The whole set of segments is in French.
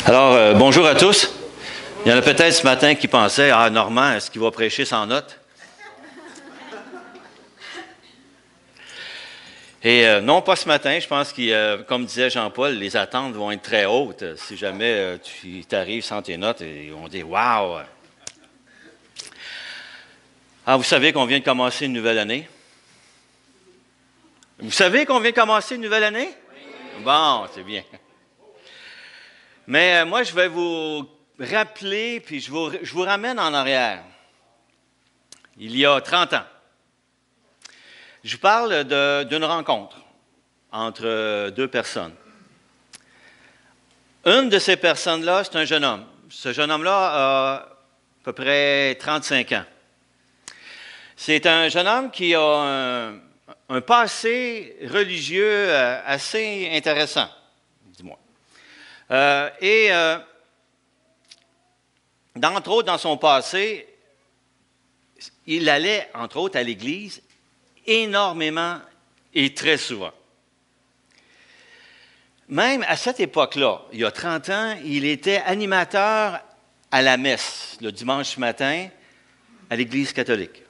Alors, bonjour à tous. Il y en a peut-être ce matin qui pensaient, « Ah, Normand, est-ce qu'il va prêcher sans notes? » Et non, pas ce matin. Je pense que, comme disait Jean-Paul, les attentes vont être très hautes. Si jamais tu t'arrives sans tes notes, et on dit « Wow! » Ah, vous savez qu'on vient de commencer une nouvelle année? Vous savez qu'on vient de commencer une nouvelle année? Oui. Bon, c'est bien. Mais moi, je vais vous rappeler, puis je vous ramène en arrière. Il y a 30 ans. Je vous parle d'une rencontre entre deux personnes. Une de ces personnes-là, c'est un jeune homme. Ce jeune homme-là a à peu près 35 ans. C'est un jeune homme qui a un passé religieux assez intéressant, dis-moi. Entre autres, dans son passé, il allait, entre autres, à l'église énormément et très souvent. Même à cette époque-là, il y a 30 ans, il était animateur à la messe le dimanche matin à l'Église catholique.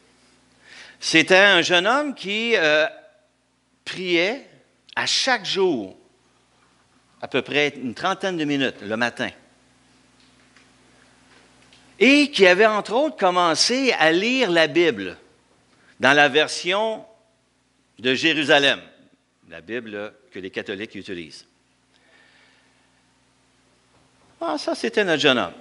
C'était un jeune homme qui priait à chaque jour, à peu près une trentaine de minutes le matin. Et qui avait, entre autres, commencé à lire la Bible dans la version de Jérusalem, la Bible que les catholiques utilisent. Ah, ça, c'était notre jeune homme.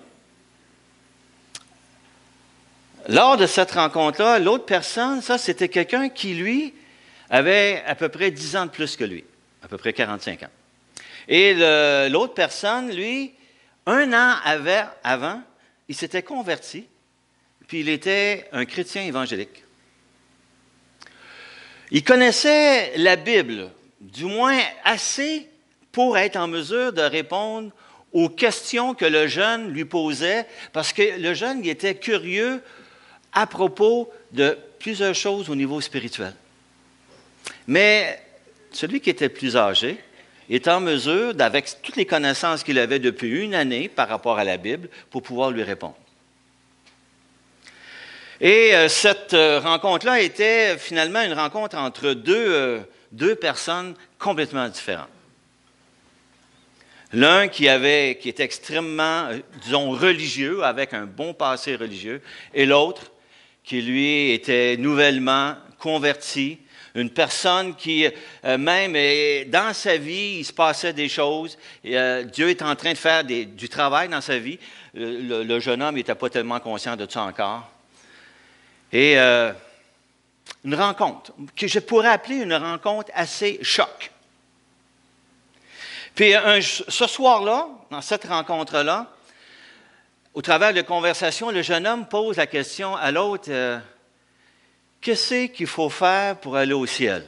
Lors de cette rencontre-là, l'autre personne, ça, c'était quelqu'un qui, lui, avait à peu près 10 ans de plus que lui, à peu près 45 ans. Et l'autre personne, lui, 1 an avant, il s'était converti, puis il était un chrétien évangélique. Il connaissait la Bible, du moins assez pour être en mesure de répondre aux questions que le jeune lui posait, parce que le jeune il était curieux à propos de plusieurs choses au niveau spirituel. Mais celui qui était plus âgé est en mesure, avec toutes les connaissances qu'il avait depuis 1 année par rapport à la Bible, pour pouvoir lui répondre. Et cette rencontre-là était finalement une rencontre entre deux personnes complètement différentes. L'un qui était extrêmement, disons, religieux, avec un bon passé religieux, et l'autre qui, lui, était nouvellement converti, une personne qui, même dans sa vie, il se passait des choses. Dieu est en train de faire du travail dans sa vie. Le jeune homme n'était pas tellement conscient de ça encore. Et une rencontre, que je pourrais appeler une rencontre assez choc. Puis ce soir-là, dans cette rencontre-là, au travers de conversation, le jeune homme pose la question à l'autre, qu'est-ce qu'il faut faire pour aller au ciel?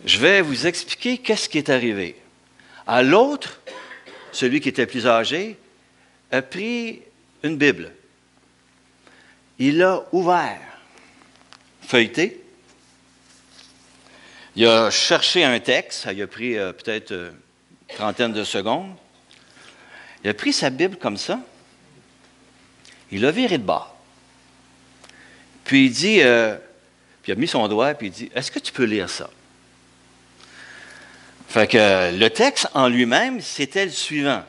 Je vais vous expliquer qu'est-ce qui est arrivé. À l'autre, celui qui était plus âgé, a pris une Bible. Il l'a ouvert, feuilleté. Il a cherché un texte, ça lui a pris peut-être une trentaine de secondes. Il a pris sa Bible comme ça. Il l'a viré de bord. Puis il dit, puis il a mis son doigt, puis il dit, est-ce que tu peux lire ça? Fait que le texte en lui-même, c'était le suivant.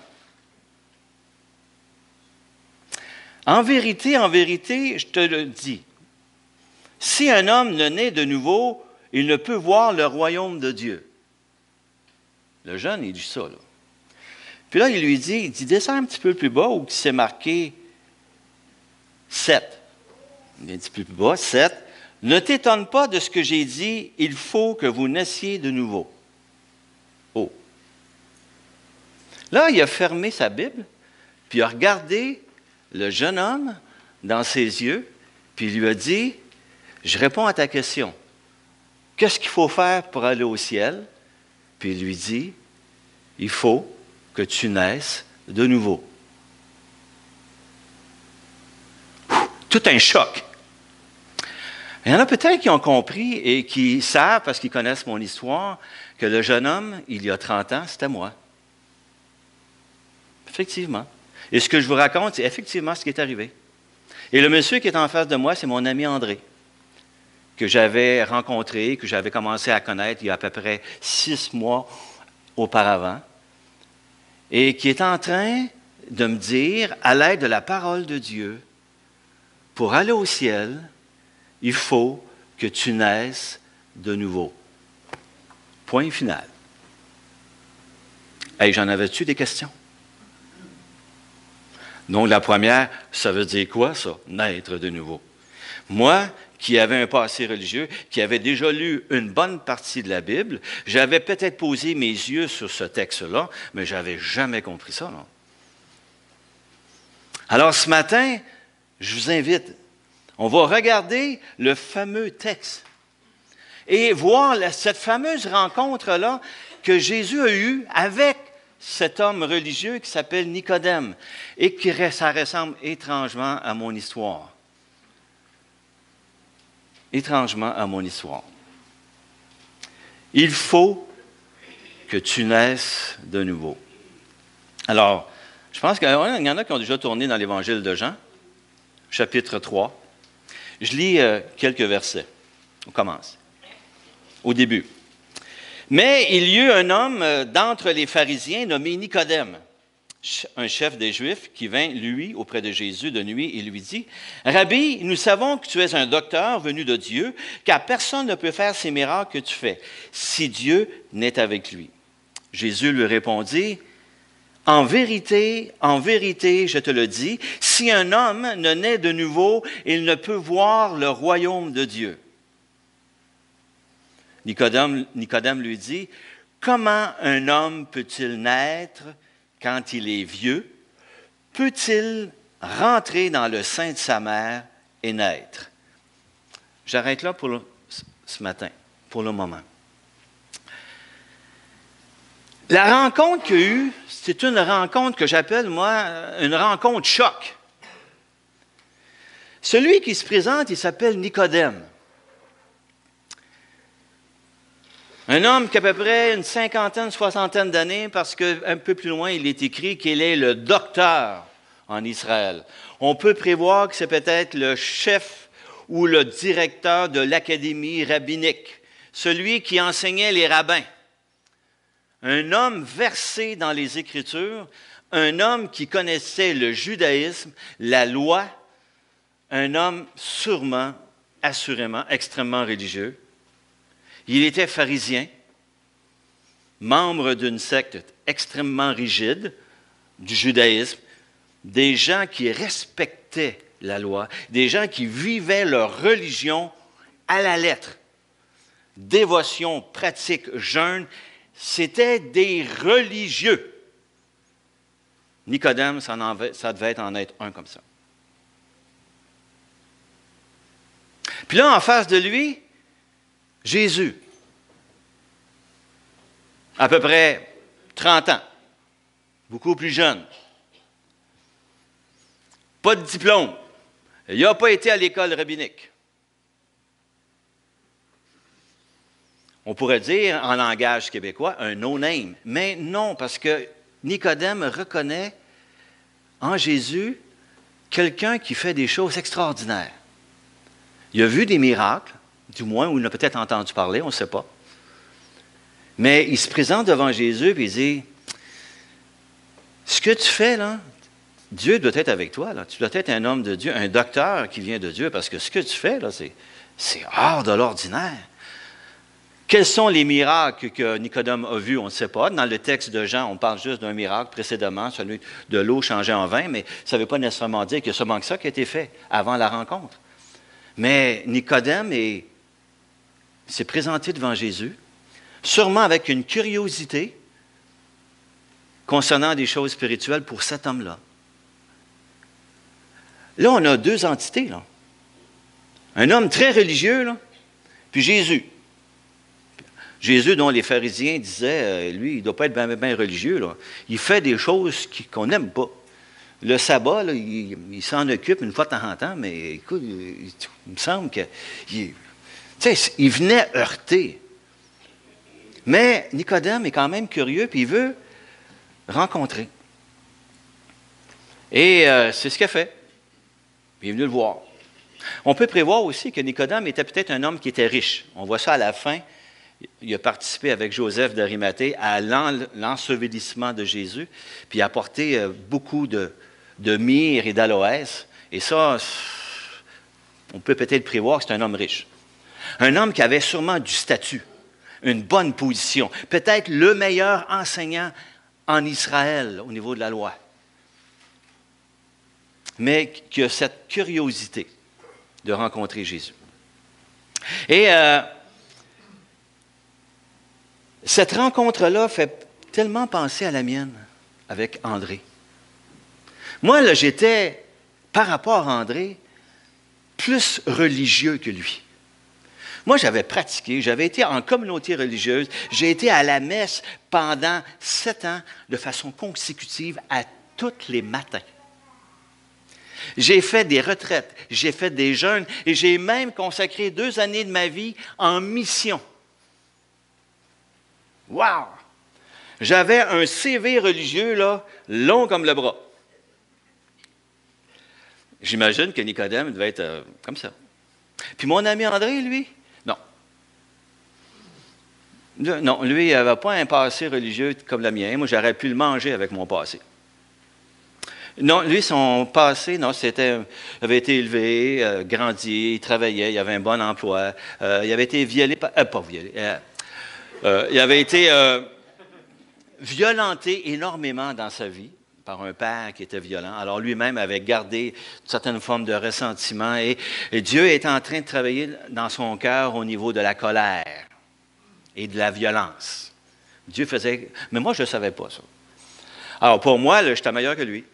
En vérité, je te le dis, si un homme ne naît de nouveau, il ne peut voir le royaume de Dieu. Le jeune, il dit ça, là. Puis là, il lui dit, descends un petit peu plus bas, où c'est marqué 7. Il dit un petit peu plus bas, 7. Ne t'étonne pas de ce que j'ai dit, il faut que vous naissiez de nouveau. Oh. Là, il a fermé sa Bible, puis il a regardé le jeune homme dans ses yeux, puis il lui a dit, je réponds à ta question. Qu'est-ce qu'il faut faire pour aller au ciel? Puis il lui dit, il faut que tu naisses de nouveau. Tout un choc. Il y en a peut-être qui ont compris et qui savent, parce qu'ils connaissent mon histoire, que le jeune homme, il y a 30 ans, c'était moi. Effectivement. Et ce que je vous raconte, c'est effectivement ce qui est arrivé. Et le monsieur qui est en face de moi, c'est mon ami André, que j'avais rencontré, que j'avais commencé à connaître il y a à peu près 6 mois auparavant, et qui est en train de me dire, à l'aide de la parole de Dieu, pour aller au ciel, il faut que tu naisses de nouveau. Point final. Hey, j'en avais-tu des questions? Donc, la première, ça veut dire quoi, ça? Naître de nouveau. Moi, qui avais un passé religieux, qui avait déjà lu une bonne partie de la Bible, j'avais peut-être posé mes yeux sur ce texte-là, mais je n'avais jamais compris ça. Non? Alors, ce matin, je vous invite, on va regarder le fameux texte et voir cette fameuse rencontre-là que Jésus a eue avec cet homme religieux qui s'appelle Nicodème et qui ça ressemble étrangement à mon histoire. Étrangement à mon histoire. Il faut que tu naisses de nouveau. Alors, je pense qu'il y en a qui ont déjà tourné dans l'Évangile de Jean, chapitre 3. Je lis quelques versets. On commence. Au début. Mais il y eut un homme d'entre les pharisiens nommé Nicodème, un chef des Juifs, qui vint, lui, auprès de Jésus de nuit et lui dit, « Rabbi, nous savons que tu es un docteur venu de Dieu, car personne ne peut faire ces miracles que tu fais, si Dieu n'est avec lui. » Jésus lui répondit, « en vérité, je te le dis, si un homme ne naît de nouveau, il ne peut voir le royaume de Dieu. » Nicodème lui dit, « Comment un homme peut-il naître quand il est vieux? Peut-il rentrer dans le sein de sa mère et naître? » J'arrête là pour ce matin, pour le moment. La rencontre qu'il y a eu, c'est une rencontre que j'appelle, moi, une rencontre choc. Celui qui se présente, il s'appelle Nicodème. Un homme qui a à peu près une cinquantaine, soixantaine d'années, parce qu'un peu plus loin, il est écrit qu'il est le docteur en Israël. On peut prévoir que c'est peut-être le chef ou le directeur de l'académie rabbinique, celui qui enseignait les rabbins. Un homme versé dans les Écritures, un homme qui connaissait le judaïsme, la loi, un homme sûrement, assurément, extrêmement religieux. Il était pharisien, membre d'une secte extrêmement rigide du judaïsme, des gens qui respectaient la loi, des gens qui vivaient leur religion à la lettre. Dévotion, pratique, jeûne, c'était des religieux. Nicodème, ça devait en être un comme ça. Puis là, en face de lui, Jésus, à peu près 30 ans, beaucoup plus jeune, pas de diplôme, il n'a pas été à l'école rabbinique. On pourrait dire, en langage québécois, un no-name, mais non, parce que Nicodème reconnaît en Jésus quelqu'un qui fait des choses extraordinaires. Il a vu des miracles, du moins, ou il en a peut-être entendu parler, on ne sait pas. Mais il se présente devant Jésus et il dit, « Ce que tu fais, là, Dieu doit être avec toi. Là. Tu dois être un homme de Dieu, un docteur qui vient de Dieu, parce que ce que tu fais, là, c'est hors de l'ordinaire. » Quels sont les miracles que Nicodème a vus? On ne sait pas. Dans le texte de Jean, on parle juste d'un miracle précédemment, celui de l'eau changée en vin, mais ça ne veut pas nécessairement dire qu'il y a seulement que ça qui a été fait avant la rencontre. Mais Nicodème s'est présenté devant Jésus, sûrement avec une curiosité concernant des choses spirituelles pour cet homme-là. Là, on a deux entités, là. Un homme très religieux, là, puis Jésus. Jésus, dont les pharisiens disaient, lui, il ne doit pas être bien religieux, là. Il fait des choses qu'on n'aime pas. Le sabbat, là, il s'en occupe une fois de temps en temps, mais écoute, il me semble que... Tu sais, il venait heurter. Mais Nicodème est quand même curieux, puis il veut rencontrer. Et c'est ce qu'il a fait. Il est venu le voir. On peut prévoir aussi que Nicodème était peut-être un homme qui était riche. On voit ça à la fin. Il a participé avec Joseph d'Arimathée à l'ensevelissement de Jésus, puis il a apporté beaucoup de myrrhe et d'aloès. Et ça, on peut peut-être prévoir que c'est un homme riche. Un homme qui avait sûrement du statut, une bonne position, peut-être le meilleur enseignant en Israël au niveau de la loi. Mais qui a cette curiosité de rencontrer Jésus. Et cette rencontre-là fait tellement penser à la mienne avec André. Moi, là, j'étais, par rapport à André, plus religieux que lui. Moi, j'avais pratiqué, j'avais été en communauté religieuse, j'ai été à la messe pendant 7 ans de façon consécutive à tous les matins. J'ai fait des retraites, j'ai fait des jeûnes et j'ai même consacré 2 années de ma vie en mission. Wow! J'avais un CV religieux, là, long comme le bras. J'imagine que Nicodème devait être comme ça. Puis mon ami André, lui, non. Non, lui, il n'avait pas un passé religieux comme le mien. Moi, j'aurais pu le manger avec mon passé. Non, lui, son passé, non, il avait été élevé, grandi, il travaillait, il avait un bon emploi. Il avait été violé, pas violé. Il avait été violenté énormément dans sa vie par un père qui était violent. Alors lui-même avait gardé une certaine forme de ressentiment et Dieu est en train de travailler dans son cœur au niveau de la colère et de la violence. Dieu faisait... Mais moi, je ne savais pas ça. Alors pour moi, là, j'étais meilleur que lui.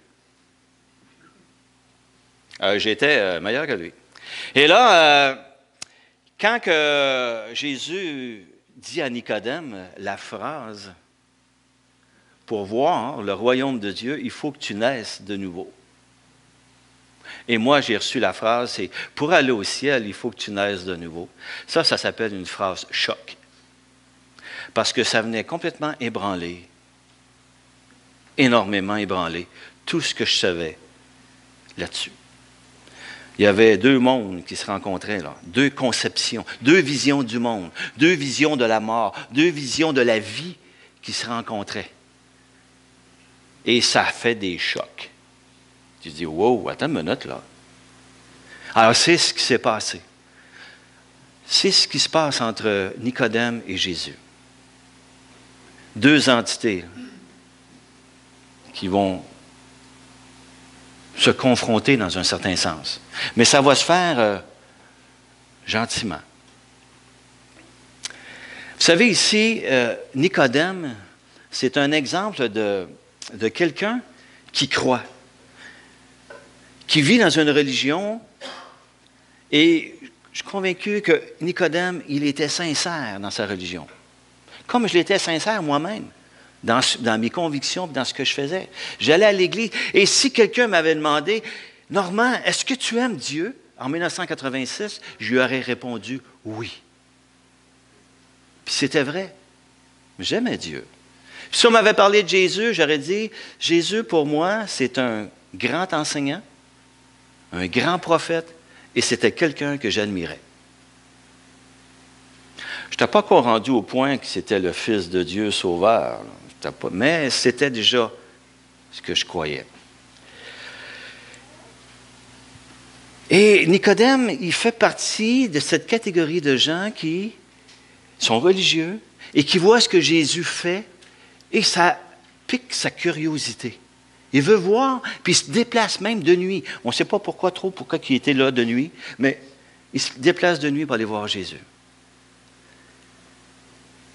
J'étais meilleur que lui. Et là, quand que Jésus dit à Nicodème la phrase « Pour voir le royaume de Dieu, il faut que tu naisses de nouveau. » Et moi, j'ai reçu la phrase, c'est « Pour aller au ciel, il faut que tu naisses de nouveau. » Ça s'appelle une phrase choc. Parce que ça venait complètement ébranler, énormément ébranler, tout ce que je savais là-dessus. Il y avait 2 mondes qui se rencontraient là, 2 conceptions, 2 visions du monde, 2 visions de la mort, 2 visions de la vie qui se rencontraient. Et ça fait des chocs. Tu dis, wow, attends une minute là. Alors c'est ce qui s'est passé. C'est ce qui se passe entre Nicodème et Jésus. 2 entités qui vont se confronter dans un certain sens. Mais ça va se faire gentiment. Vous savez, ici, Nicodème, c'est un exemple de quelqu'un qui croit, qui vit dans une religion, et je suis convaincu que Nicodème, il était sincère dans sa religion. Comme je l'étais sincère moi-même. Dans mes convictions, dans ce que je faisais. J'allais à l'église. Et si quelqu'un m'avait demandé, « Normand, est-ce que tu aimes Dieu? » En 1986, je lui aurais répondu « Oui. » Puis c'était vrai. J'aimais Dieu. Puis si on m'avait parlé de Jésus, j'aurais dit, « Jésus, pour moi, c'est un grand enseignant, un grand prophète, et c'était quelqu'un que j'admirais. » Je n'étais pas encore rendu au point que c'était le Fils de Dieu sauveur. Mais c'était déjà ce que je croyais. Et Nicodème, il fait partie de cette catégorie de gens qui sont religieux et qui voient ce que Jésus fait et ça pique sa curiosité. Il veut voir, puis il se déplace même de nuit. On ne sait pas pourquoi il était là de nuit, mais il se déplace de nuit pour aller voir Jésus.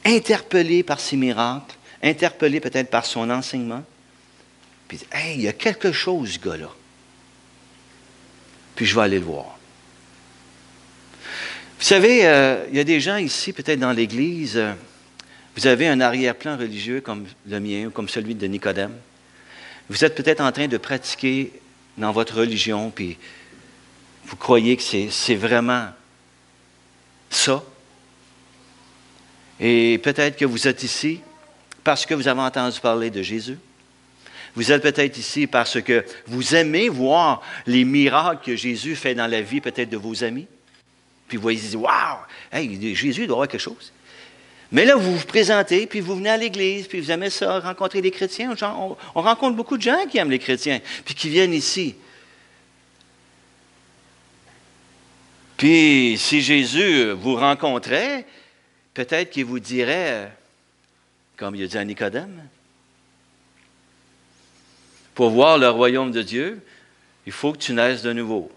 Interpellé par ses miracles, interpellé peut-être par son enseignement. Puis, hey, il y a quelque chose, ce gars-là. Puis je vais aller le voir. Vous savez, il y a des gens ici, peut-être dans l'Église, vous avez un arrière-plan religieux comme le mien ou comme celui de Nicodème. Vous êtes peut-être en train de pratiquer dans votre religion, puis vous croyez que c'est vraiment ça. Et peut-être que vous êtes ici parce que vous avez entendu parler de Jésus. Vous êtes peut-être ici parce que vous aimez voir les miracles que Jésus fait dans la vie peut-être de vos amis. Puis vous voyez, vous dites, waouh, hey, Jésus doit avoir quelque chose. Mais là, vous vous présentez, puis vous venez à l'église, puis vous aimez ça, rencontrer des chrétiens. On rencontre beaucoup de gens qui aiment les chrétiens, puis qui viennent ici. Puis si Jésus vous rencontrait, peut-être qu'il vous dirait, comme il a dit à Nicodème, pour voir le royaume de Dieu, il faut que tu naisses de nouveau.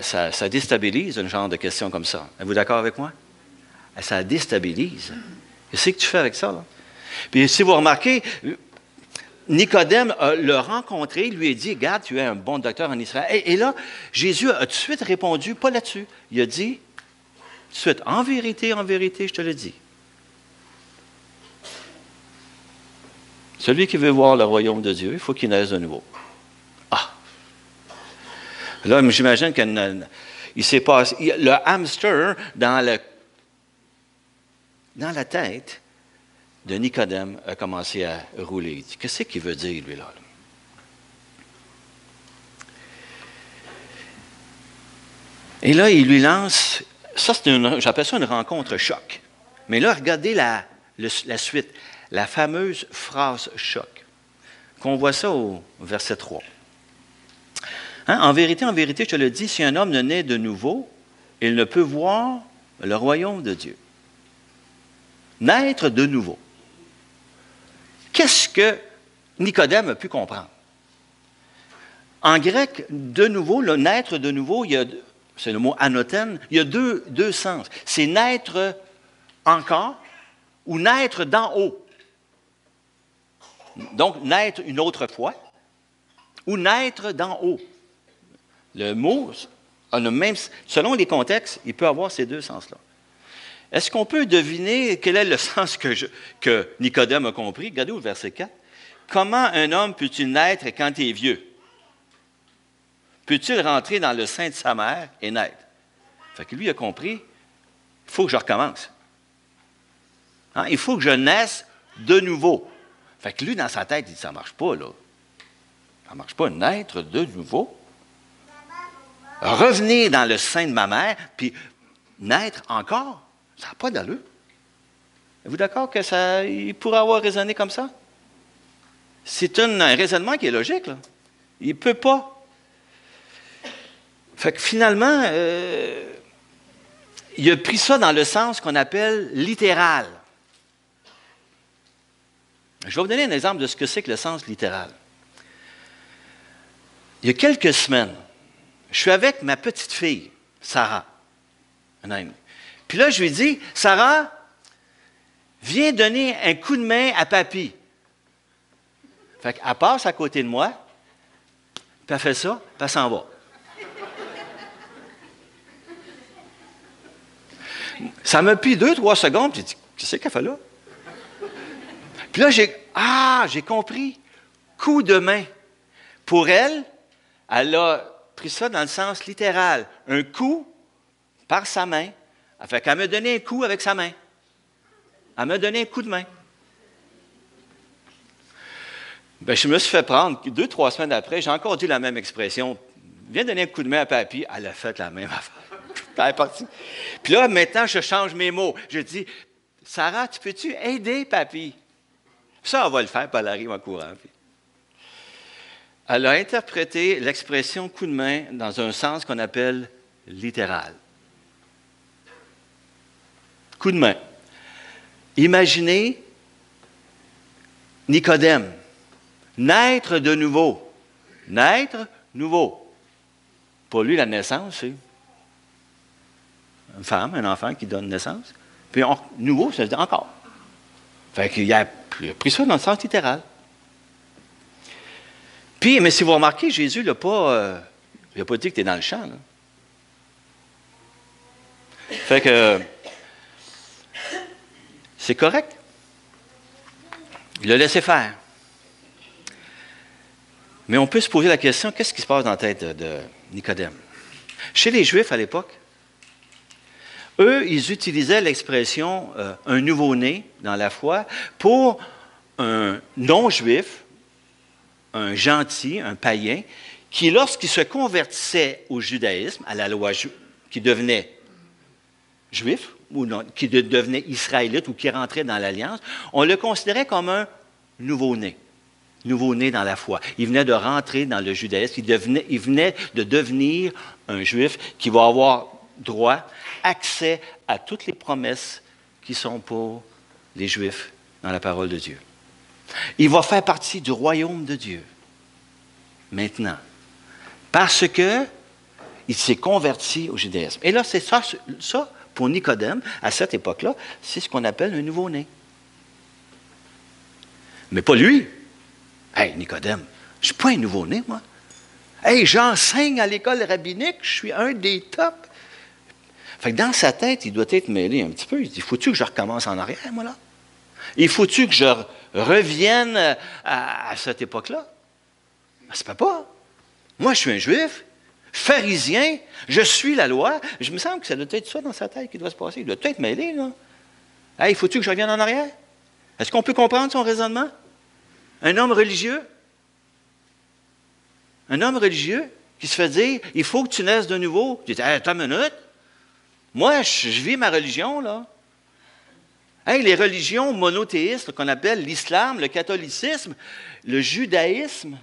Ça déstabilise un genre de question comme ça. Êtes-vous d'accord avec moi? Ça déstabilise. Qu'est-ce que tu fais avec ça, là? Puis si vous remarquez, Nicodème l'a rencontré, lui a dit, regarde, tu es un bon docteur en Israël. Et là, Jésus a tout de suite répondu, pas là-dessus. Il a dit, tout de suite, en vérité, je te le dis. Celui qui veut voir le royaume de Dieu, il faut qu'il naisse de nouveau. Ah! Là, j'imagine qu'il s'est passé, le hamster dans la tête de Nicodème a commencé à rouler. Il dit, qu'est-ce qu'il veut dire, lui, là? Et là, il lui lance, ça, j'appelle ça une rencontre choc. Mais là, regardez la suite, la fameuse phrase choc, qu'on voit ça au verset 3. En vérité, je te le dis, si un homme ne naît de nouveau, il ne peut voir le royaume de Dieu. Naître de nouveau. Qu'est-ce que Nicodème a pu comprendre? En grec, de nouveau, le naître de nouveau, c'est le mot anothène, il y a deux sens. C'est naître encore ou naître d'en haut. Donc, naître une autre fois ou naître d'en haut. Le mot, selon les contextes, il peut avoir ces deux sens-là. Est-ce qu'on peut deviner quel est le sens que Nicodème a compris? Regardez au verset 4. Comment un homme peut-il naître quand il est vieux? Peut-il rentrer dans le sein de sa mère et naître? Fait que lui a compris, il faut que je recommence. Il faut que je naisse de nouveau. Fait que lui, dans sa tête, il dit, ça ne marche pas, là. Ça ne marche pas, naître de nouveau. Revenir dans le sein de ma mère, puis naître encore. Ça n'a pas d'allure. Êtes-vous d'accord qu'il pourrait avoir raisonné comme ça? C'est un raisonnement qui est logique, là. Il ne peut pas. Fait que finalement, il a pris ça dans le sens qu'on appelle littéral. Je vais vous donner un exemple de ce que c'est que le sens littéral. Il y a quelques semaines, je suis avec ma petite fille, Sarah, un an et demi. Puis là, je lui dis, Sarah, viens donner un coup de main à papy. Fait qu'elle passe à côté de moi, puis elle fait ça, puis elle s'en va. Ça m'a pris 2-3 secondes, puis j'ai dit, qu'est-ce qu'elle fait là? Puis là, j'ai compris. Coup de main. Pour elle, elle a pris ça dans le sens littéral. Un coup par sa main. Elle fait qu'elle m'a donné un coup avec sa main. Elle m'a donné un coup de main. Bien, je me suis fait prendre. 2-3 semaines après, j'ai encore dit la même expression. Viens donner un coup de main à papy. Elle a fait la même affaire. Elle est partie. Puis là, maintenant, je change mes mots. Je dis, Sarah, tu peux-tu aider papy? Ça, on va le faire, puis elle arrive en courant. Puis. Elle a interprété l'expression coup de main dans un sens qu'on appelle littéral. Coup de main. Imaginez Nicodème. Naître de nouveau. Naître nouveau. Pour lui, la naissance, c'est une femme, un enfant qui donne naissance. Puis nouveau, ça veut dire encore. Fait qu'il a pris ça dans le sens littéral. Puis, mais si vous remarquez, Jésus n'a pas dit que tu es dans le champ. Là. Fait que c'est correct. Il l'a laissé faire. Mais on peut se poser la question, qu'est-ce qui se passe dans la tête de Nicodème? Chez les Juifs à l'époque, eux, ils utilisaient l'expression un nouveau-né dans la foi pour un non-juif, un gentil, un païen, qui, lorsqu'il se convertissait au judaïsme, à la loi qui devenait juif, ou non, qui devenait israélite, ou qui rentrait dans l'Alliance, on le considérait comme un nouveau-né. Nouveau-né dans la foi. Il venait de rentrer dans le judaïsme, il venait de devenir un juif qui va avoir droit, accès à toutes les promesses qui sont pour les Juifs dans la parole de Dieu. Il va faire partie du royaume de Dieu. Maintenant. Parce que il s'est converti au judaïsme. Et là, c'est ça, pour Nicodème, à cette époque-là, c'est ce qu'on appelle un nouveau-né. Mais pas lui. Hey, Nicodème, je ne suis pas un nouveau-né, moi. Hey, j'enseigne à l'école rabbinique, je suis un des tops. Fait que dans sa tête, il doit être mêlé un petit peu. Il dit, faut-tu que je recommence en arrière, moi, là? Il faut-tu que je revienne à cette époque-là? Ça se peut pas. Moi, je suis un juif, pharisien, je suis la loi. Je me semble que ça doit être ça dans sa tête qui doit se passer. Il doit être mêlé, là. Hey, faut-tu que je revienne en arrière? Est-ce qu'on peut comprendre son raisonnement? Un homme religieux? Un homme religieux qui se fait dire, il faut que tu naisses de nouveau. Tu dis, hey, attends une minute. Moi, je vis ma religion, là. Hey, les religions monothéistes qu'on appelle l'islam, le catholicisme, le judaïsme,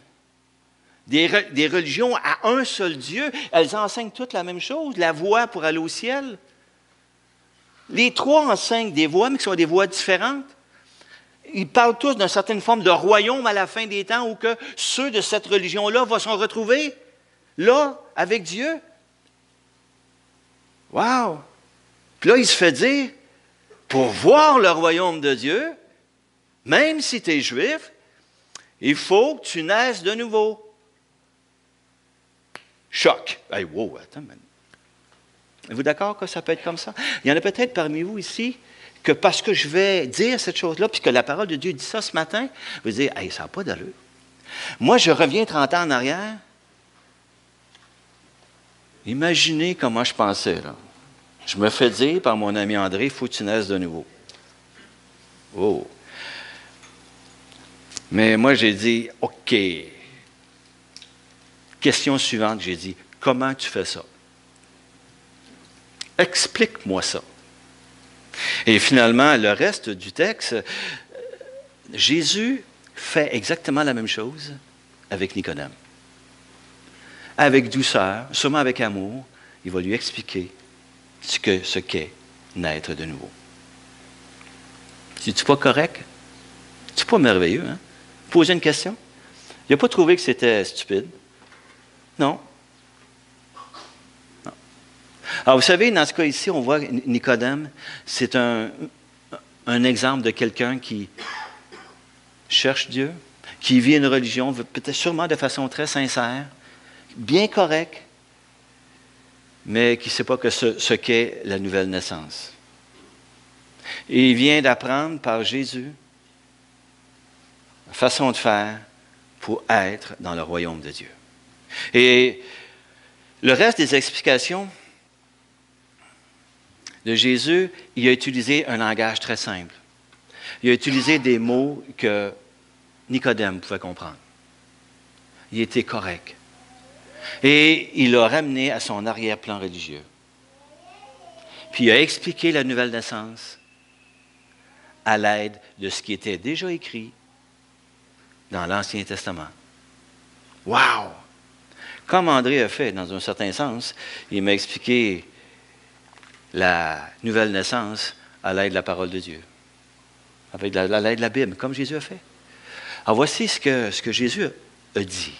des religions à un seul Dieu, elles enseignent toutes la même chose, la voie pour aller au ciel. Les trois enseignent des voies, mais qui sont des voies différentes. Ils parlent tous d'une certaine forme de royaume à la fin des temps où que ceux de cette religion-là vont se retrouver là, avec Dieu. Wow! Puis là, il se fait dire, pour voir le royaume de Dieu, même si tu es juif, il faut que tu naisses de nouveau. Choc. Hey, wow, attends, man. Êtes-vous d'accord que ça peut être comme ça? Il y en a peut-être parmi vous ici que parce que je vais dire cette chose-là, puisque la parole de Dieu dit ça ce matin, vous dire, hey, ça n'a pas d'allure. Moi, je reviens 30 ans en arrière. Imaginez comment je pensais, là. Je me fais dire par mon ami André, il faut que tu naisses de nouveau. Oh! Mais moi, j'ai dit, OK. Question suivante, j'ai dit, comment tu fais ça? Explique-moi ça. Et finalement, le reste du texte, Jésus fait exactement la même chose avec Nicodème. Avec douceur, sûrement avec amour, il va lui expliquer ce qu'est naître de nouveau. C'est-tu pas correct? C'est pas merveilleux, hein? Poser une question. Il n'a pas trouvé que c'était stupide. Non. Non. Alors, vous savez, dans ce cas ici, on voit Nicodème, c'est un exemple de quelqu'un qui cherche Dieu, qui vit une religion, peut-être sûrement de façon très sincère, bien correcte, mais qui ne sait pas que ce qu'est la nouvelle naissance. Et il vient d'apprendre par Jésus la façon de faire pour être dans le royaume de Dieu. Et le reste des explications de Jésus, il a utilisé un langage très simple. Il a utilisé des mots que Nicodème pouvait comprendre. Il était correct. Et il l'a ramené à son arrière-plan religieux. Puis il a expliqué la nouvelle naissance à l'aide de ce qui était déjà écrit dans l'Ancien Testament. Wow! Comme André a fait, dans un certain sens, il m'a expliqué la nouvelle naissance à l'aide de la parole de Dieu, avec l'aide de la Bible, comme Jésus a fait. Alors voici ce que Jésus a dit.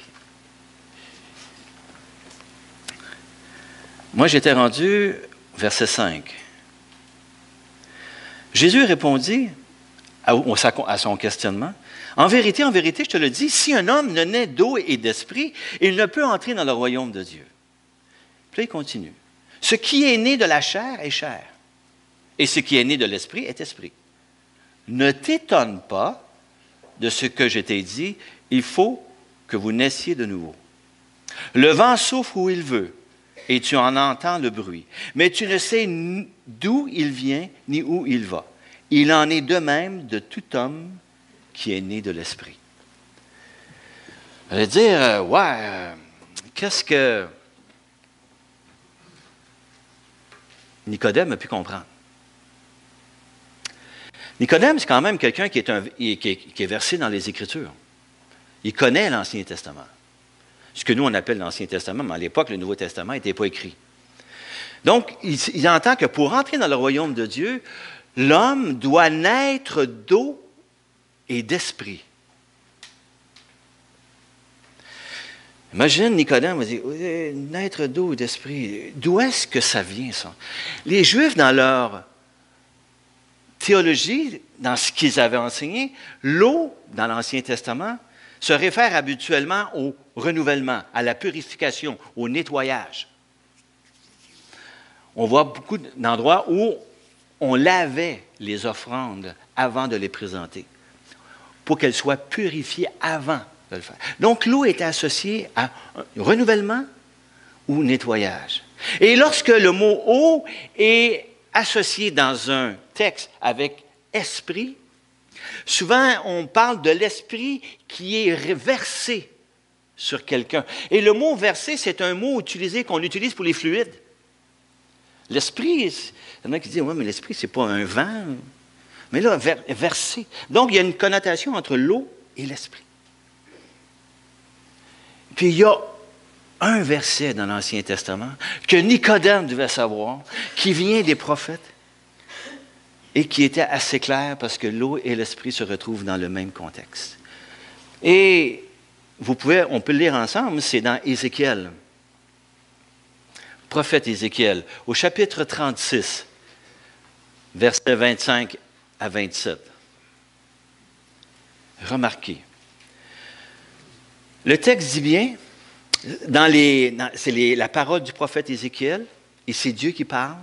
Moi, j'étais rendu verset 5. Jésus répondit à son questionnement, en vérité, je te le dis, si un homme ne naît d'eau et d'esprit, il ne peut entrer dans le royaume de Dieu. Puis là, il continue. Ce qui est né de la chair est chair, et ce qui est né de l'esprit est esprit. Ne t'étonne pas de ce que je t'ai dit, il faut que vous naissiez de nouveau. Le vent souffle où il veut, et tu en entends le bruit, mais tu ne sais d'où il vient ni où il va. Il en est de même de tout homme qui est né de l'Esprit. Allez dire, qu'est-ce que Nicodème a pu comprendre? Nicodème, c'est quand même quelqu'un qui est versé dans les Écritures. Il connaît l'Ancien Testament. Ce que nous, on appelle l'Ancien Testament, mais à l'époque, le Nouveau Testament n'était pas écrit. Donc, il entend que pour entrer dans le royaume de Dieu, l'homme doit naître d'eau et d'esprit. Imagine, Nicodème va dire, naître d'eau et d'esprit, d'où est-ce que ça vient, ça? Les Juifs, dans leur théologie, dans ce qu'ils avaient enseigné, l'eau, dans l'Ancien Testament, se réfère habituellement au renouvellement, à la purification, au nettoyage. On voit beaucoup d'endroits où on lavait les offrandes avant de les présenter, pour qu'elles soient purifiées avant de le faire. Donc, l'eau est associée à un renouvellement ou nettoyage. Et lorsque le mot « eau » est associé dans un texte avec « esprit », souvent, on parle de l'esprit qui est versé sur quelqu'un. Et le mot « versé », c'est un mot qu'on utilise pour les fluides. L'esprit, il y en a qui disent « oui, mais l'esprit, ce n'est pas un vent. » Mais là, versé. Donc, il y a une connotation entre l'eau et l'esprit. Puis, il y a un verset dans l'Ancien Testament que Nicodème devait savoir, qui vient des prophètes, et qui était assez clair parce que l'eau et l'esprit se retrouvent dans le même contexte. Et on peut le lire ensemble, c'est dans Ézéchiel, prophète Ézéchiel, au chapitre 36, versets 25 à 27. Remarquez. Le texte dit bien, c'est la parole du prophète Ézéchiel, et c'est Dieu qui parle.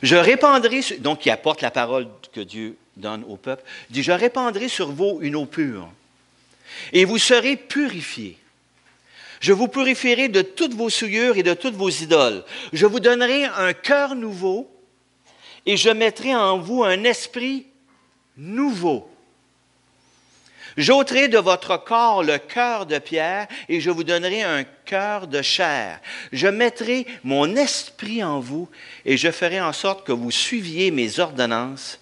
Je répandrai, donc qui apporte la parole que Dieu donne au peuple, dit, je répandrai sur vous une eau pure, et vous serez purifiés. Je vous purifierai de toutes vos souillures et de toutes vos idoles. Je vous donnerai un cœur nouveau, et je mettrai en vous un esprit nouveau. J'ôterai de votre corps le cœur de pierre et je vous donnerai un cœur de chair. Je mettrai mon esprit en vous et je ferai en sorte que vous suiviez mes ordonnances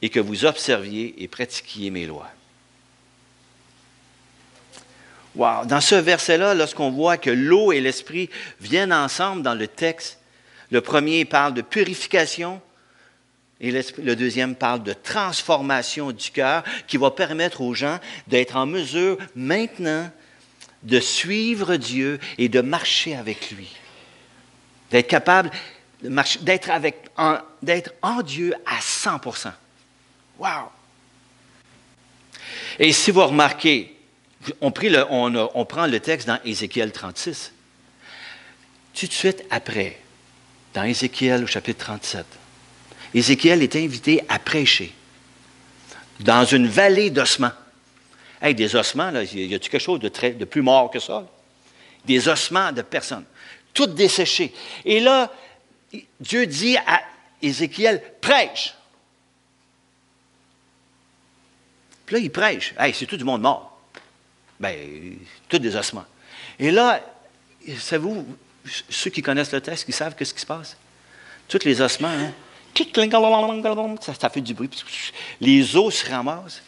et que vous observiez et pratiquiez mes lois. Wow! Dans ce verset-là, lorsqu'on voit que l'eau et l'esprit viennent ensemble dans le texte, le premier parle de purification, et le deuxième parle de transformation du cœur qui va permettre aux gens d'être en mesure maintenant de suivre Dieu et de marcher avec lui. D'être capable de marcher, d'être en Dieu à 100%. Wow! Et si vous remarquez, on prend le texte dans Ézéchiel 36. Tout de suite après, dans Ézéchiel au chapitre 37, Ézéchiel est invité à prêcher dans une vallée d'ossements. Hey, des ossements, là, y a-t-il quelque chose de plus mort que ça? Des ossements de personnes, toutes desséchées. Et là, Dieu dit à Ézéchiel, prêche. Puis là, il prêche. Hey, c'est tout du monde mort. Bien, tous des ossements. Et là, savez-vous, ceux qui connaissent le texte, qui savent ce qui se passe? Tous les ossements, hein? Ça fait du bruit. Les os se ramassent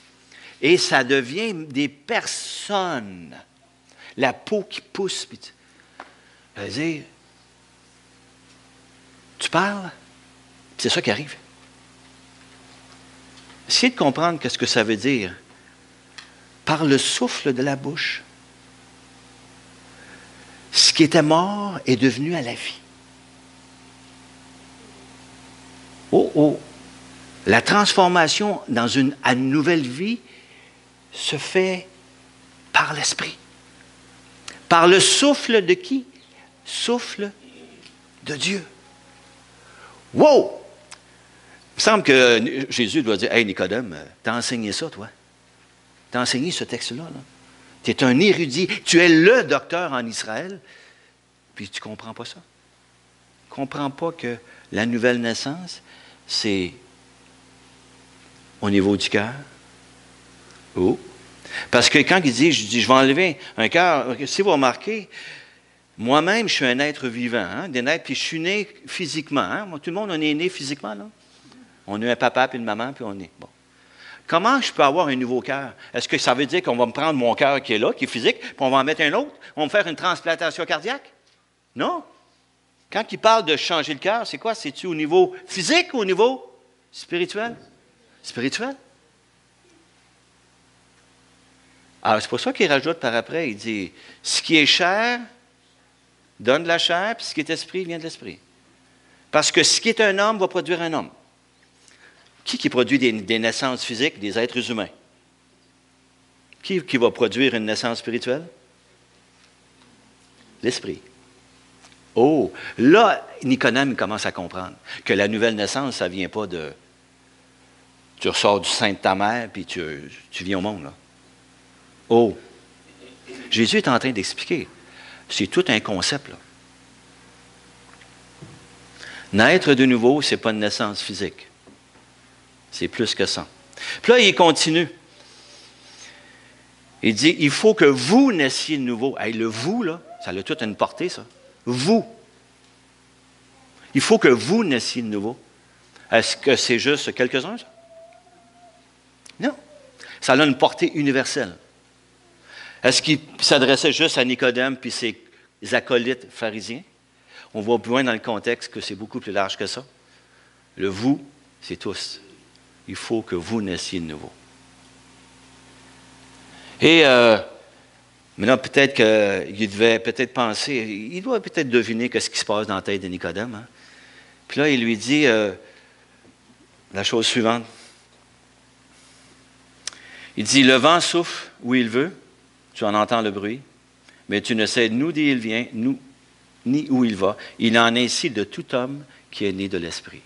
et ça devient des personnes. La peau qui pousse. Ça veut dire, tu parles, c'est ça qui arrive. Essayez de comprendre ce que ça veut dire. Par le souffle de la bouche, ce qui était mort est devenu à la vie. Oh, la transformation dans une nouvelle vie se fait par l'Esprit. Par le souffle de qui? Souffle de Dieu. Wow! Il me semble que Jésus doit dire, « Hey, Nicodème, t'as enseigné ça, toi? T'as enseigné ce texte-là, là? Tu es un érudit. Tu es le docteur en Israël. Puis tu ne comprends pas ça. Tu ne comprends pas que la nouvelle naissance, c'est au niveau du cœur. Oh. Parce que quand il dit, je vais enlever un cœur, si vous remarquez, moi-même, je suis un être vivant, hein, puis je suis né physiquement. Hein, tout le monde, on est né physiquement, là. On a un papa puis une maman, puis on est. Bon. Comment je peux avoir un nouveau cœur? Est-ce que ça veut dire qu'on va me prendre mon cœur qui est là, qui est physique, puis on va en mettre un autre? On va me faire une transplantation cardiaque? Non. Quand il parle de changer le cœur, c'est quoi? C'est-tu au niveau physique ou au niveau spirituel? Spirituel. Alors, c'est pour ça qu'il rajoute par après, il dit, ce qui est chair donne de la chair, puis ce qui est esprit vient de l'esprit. Parce que ce qui est un homme va produire un homme. Qui produit des naissances physiques, des êtres humains? Qui va produire une naissance spirituelle? L'esprit. Oh, là, Nicodème commence à comprendre que la nouvelle naissance, ça ne vient pas de... Tu ressors du sein de ta mère, puis tu viens au monde, là. Oh! Jésus est en train d'expliquer. C'est tout un concept, là. Naître de nouveau, ce n'est pas une naissance physique. C'est plus que ça. Puis là, il continue. Il dit, il faut que vous naissiez de nouveau. Hey, le vous, là, ça a toute une portée, ça. Vous. Il faut que vous naissiez de nouveau. Est-ce que c'est juste quelques-uns, ça? Non. Ça a une portée universelle. Est-ce qu'il s'adressait juste à Nicodème puis ses acolytes pharisiens? On voit plus loin dans le contexte que c'est beaucoup plus large que ça. Le vous, c'est tous. Il faut que vous naissiez de nouveau. Et maintenant, peut-être qu'il devait peut-être penser, il doit peut-être deviner ce qui se passe dans la tête de Nicodème. Hein? Puis là, il lui dit la chose suivante. Il dit, le vent souffle où il veut, tu en entends le bruit, mais tu ne sais d'où il vient, ni où il va. Il en est ainsi de tout homme qui est né de l'esprit.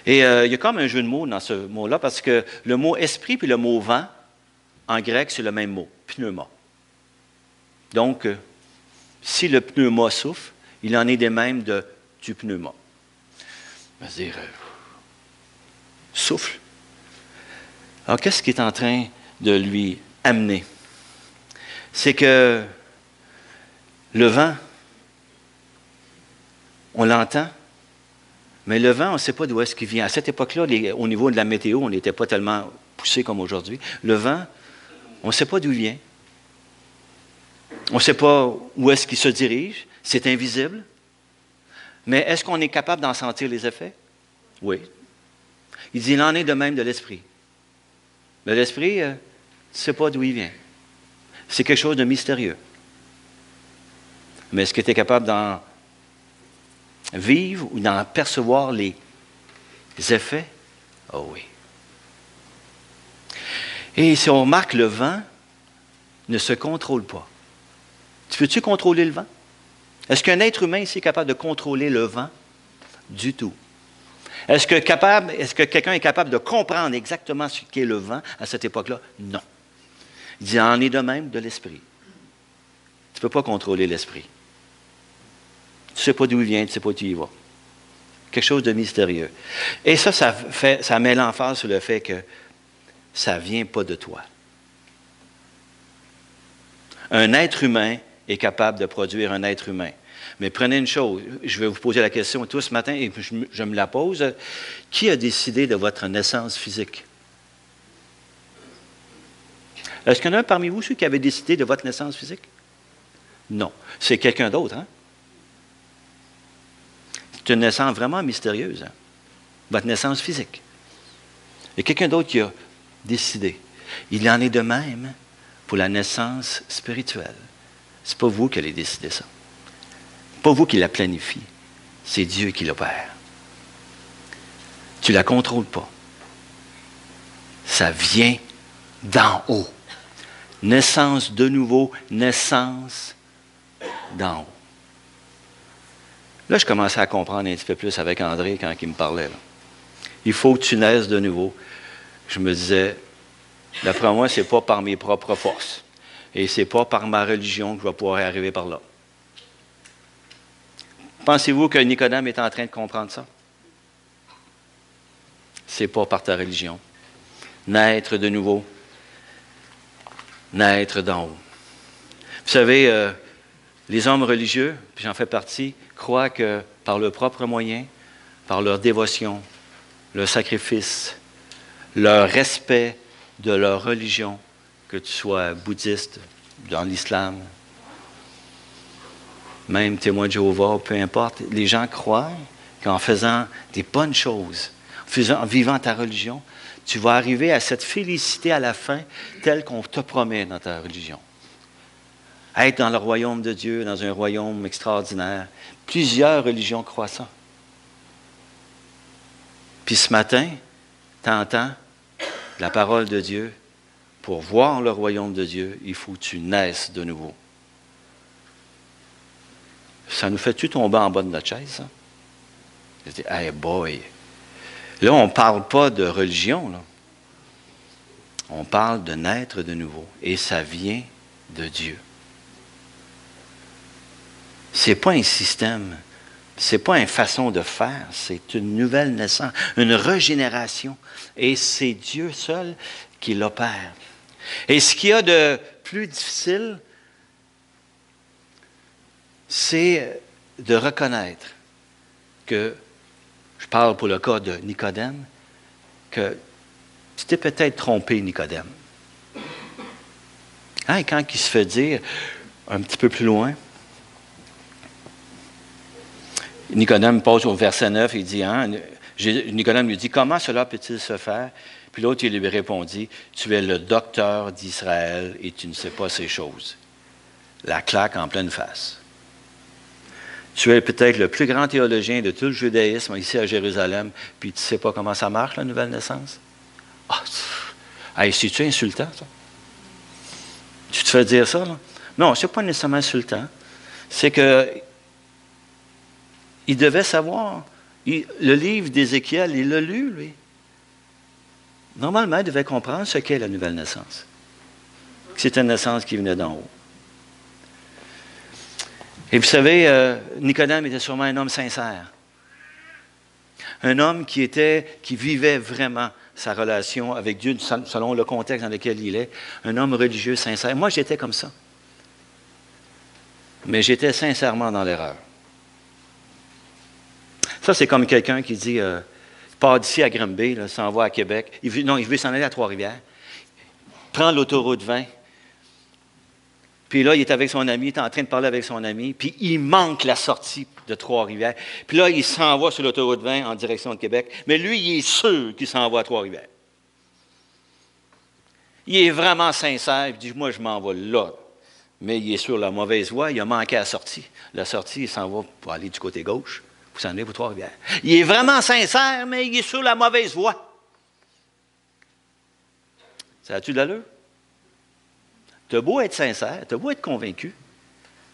Et il y a comme un jeu de mots dans ce mot-là, parce que le mot esprit puis le mot vent, en grec, c'est le même mot, pneuma. Donc, si le pneuma souffle, il en est de même du pneuma. C'est-à-dire, souffle. Alors, qu'est-ce qui est en train de lui amener? C'est que le vent, on l'entend, mais le vent, on ne sait pas d'où est-ce qu'il vient. À cette époque-là, au niveau de la météo, on n'était pas tellement poussé comme aujourd'hui. Le vent, on ne sait pas d'où il vient. On ne sait pas où est-ce qu'il se dirige. C'est invisible. Mais est-ce qu'on est capable d'en sentir les effets? Oui. Il dit, il en est de même de l'esprit. Mais l'esprit, tu ne sais pas d'où il vient. C'est quelque chose de mystérieux. Mais est-ce que tu es capable d'en vivre ou d'en percevoir les effets? Oh oui. Et si on remarque, le vent ne se contrôle pas. Tu peux-tu contrôler le vent? Est-ce qu'un être humain ici est capable de contrôler le vent? Du tout. Est-ce que quelqu'un est capable de comprendre exactement ce qu'est le vent à cette époque-là? Non. Il dit, en est de même de l'esprit. Tu ne peux pas contrôler l'esprit. Tu ne sais pas d'où il vient, tu ne sais pas où il va. Quelque chose de mystérieux. Et ça met l'emphase sur le fait que ça ne vient pas de toi. Un être humain est capable de produire un être humain. Mais prenez une chose, je vais vous poser la question tout ce matin et je me la pose. Qui a décidé de votre naissance physique? Est-ce qu'il y en a un parmi vous, ceux qui avaient décidé de votre naissance physique? Non. C'est quelqu'un d'autre, hein? C'est une naissance vraiment mystérieuse, hein? Votre naissance physique. Il y a quelqu'un d'autre qui a décidé. Il en est de même pour la naissance spirituelle. Ce n'est pas vous qui allez décider ça. Pas vous qui la planifiez. C'est Dieu qui l'opère. Tu ne la contrôles pas. Ça vient d'en haut. Naissance de nouveau, naissance d'en haut. Là, je commençais à comprendre un petit peu plus avec André quand il me parlait. Là. Il faut que tu naisses de nouveau. Je me disais, d'après moi, ce n'est pas par mes propres forces. Et ce n'est pas par ma religion que je vais pouvoir arriver par là. Pensez-vous que Nicodème est en train de comprendre ça? Ce n'est pas par ta religion. Naître de nouveau. Naître d'en haut. Vous savez, les hommes religieux, puis j'en fais partie, croient que par leurs propres moyens, par leur dévotion, leur sacrifice, leur respect de leur religion, que tu sois bouddhiste, dans l'islam, même témoin de Jéhovah, peu importe, les gens croient qu'en faisant des bonnes choses, en vivant ta religion, tu vas arriver à cette félicité à la fin telle qu'on te promet dans ta religion. Être dans le royaume de Dieu, dans un royaume extraordinaire. Plusieurs religions croient ça. Puis ce matin, tu entends la parole de Dieu. Pour voir le royaume de Dieu, il faut que tu naisses de nouveau. Ça nous fait-tu tomber en bas de notre chaise, ça? Je dis, hey boy! Là, on ne parle pas de religion, là. On parle de naître de nouveau. Et ça vient de Dieu. Ce n'est pas un système. Ce n'est pas une façon de faire. C'est une nouvelle naissance, une régénération. Et c'est Dieu seul qui l'opère. Et ce qu'il y a de plus difficile, c'est de reconnaître que, je parle pour le cas de Nicodème, que tu t'es peut-être trompé, Nicodème. Hein, quand il se fait dire, un petit peu plus loin, Nicodème pose au verset 9, il dit, hein, Nicodème lui dit, comment cela peut-il se faire? Puis l'autre, il lui répondit, tu es le docteur d'Israël et tu ne sais pas ces choses. La claque en pleine face. Tu es peut-être le plus grand théologien de tout le judaïsme ici à Jérusalem, puis tu ne sais pas comment ça marche, la nouvelle naissance? Ah, c'est-tu insultant, ça? Tu te fais dire ça, là? Non, ce n'est pas nécessairement insultant. C'est que il devait savoir. Le livre d'Ézéchiel, il l'a lu, lui. Normalement, il devait comprendre ce qu'est la nouvelle naissance. C'est une naissance qui venait d'en haut. Et vous savez, Nicodème était sûrement un homme sincère. Un homme qui vivait vraiment sa relation avec Dieu selon le contexte dans lequel il est. Un homme religieux sincère. Moi, j'étais comme ça. Mais j'étais sincèrement dans l'erreur. Ça, c'est comme quelqu'un qui dit, il part d'ici à Granby, s'en va à Québec. Il veut s'en aller à Trois-Rivières. Prend l'autoroute 20. Puis là, il est avec son ami, il est en train de parler avec son ami, puis il manque la sortie de Trois-Rivières. Puis là, il s'en va sur l'autoroute 20 en direction de Québec. Mais lui, il est sûr qu'il s'en va à Trois-Rivières. Il est vraiment sincère, il dit, moi, je m'en vais là. Mais il est sur la mauvaise voie, il a manqué la sortie. La sortie, il s'en va pour aller du côté gauche. Vous s'en allez pour Trois-Rivières. Il est vraiment sincère, mais il est sur la mauvaise voie. Ça a-tu de l'allure? Tu as beau être sincère, tu as beau être convaincu,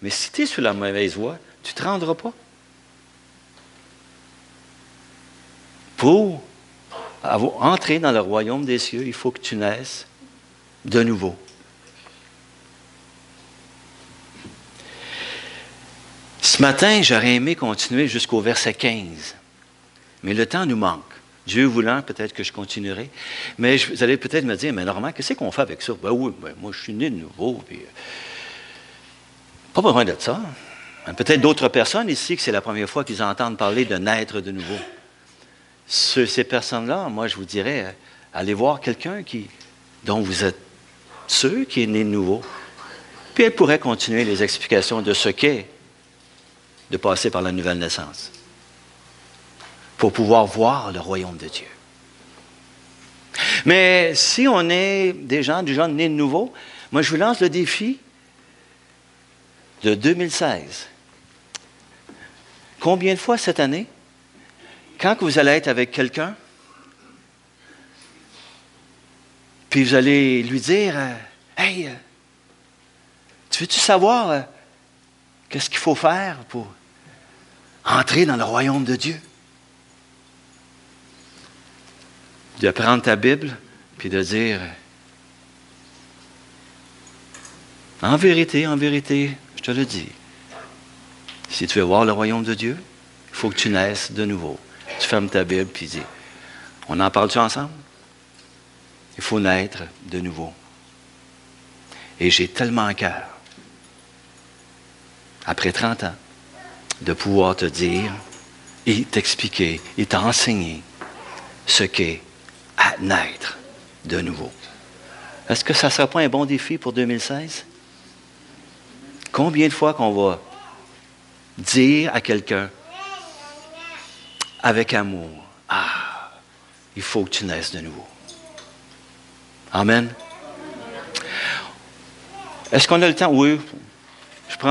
mais si tu es sur la mauvaise voie, tu ne te rendras pas. Pour entrer dans le royaume des cieux, il faut que tu naisses de nouveau. Ce matin, j'aurais aimé continuer jusqu'au verset 15, mais le temps nous manque. Dieu voulant, peut-être que je continuerai. Mais vous allez peut-être me dire, mais Normand, qu'est-ce qu'on fait avec ça? Ben oui, moi, je suis né de nouveau. Puis, pas besoin de ça. Peut-être d'autres personnes ici que c'est la première fois qu'ils entendent parler de naître de nouveau. Ces personnes-là, moi, je vous dirais, allez voir quelqu'un dont vous êtes sûr qui est né de nouveau. Puis elle pourrait continuer les explications de ce qu'est de passer par la nouvelle naissance, pour pouvoir voir le royaume de Dieu. Mais si on est des gens déjà nés de nouveau, moi je vous lance le défi de 2016. Combien de fois cette année, quand vous allez être avec quelqu'un, puis vous allez lui dire, hey, tu veux-tu savoir qu'est-ce qu'il faut faire pour entrer dans le royaume de Dieu? De prendre ta Bible, puis de dire, En vérité, je te le dis, si tu veux voir le royaume de Dieu, il faut que tu naisses de nouveau. Tu fermes ta Bible et dis, on en parle-tu ensemble? Il faut naître de nouveau. Et j'ai tellement à cœur, après 30 ans, de pouvoir te dire et t'expliquer et t'enseigner ce qu'est à naître de nouveau. Est-ce que ça ne sera pas un bon défi pour 2016? Combien de fois qu'on va dire à quelqu'un avec amour, « Ah, il faut que tu naisses de nouveau. » Amen. Est-ce qu'on a le temps? Oui. Je prends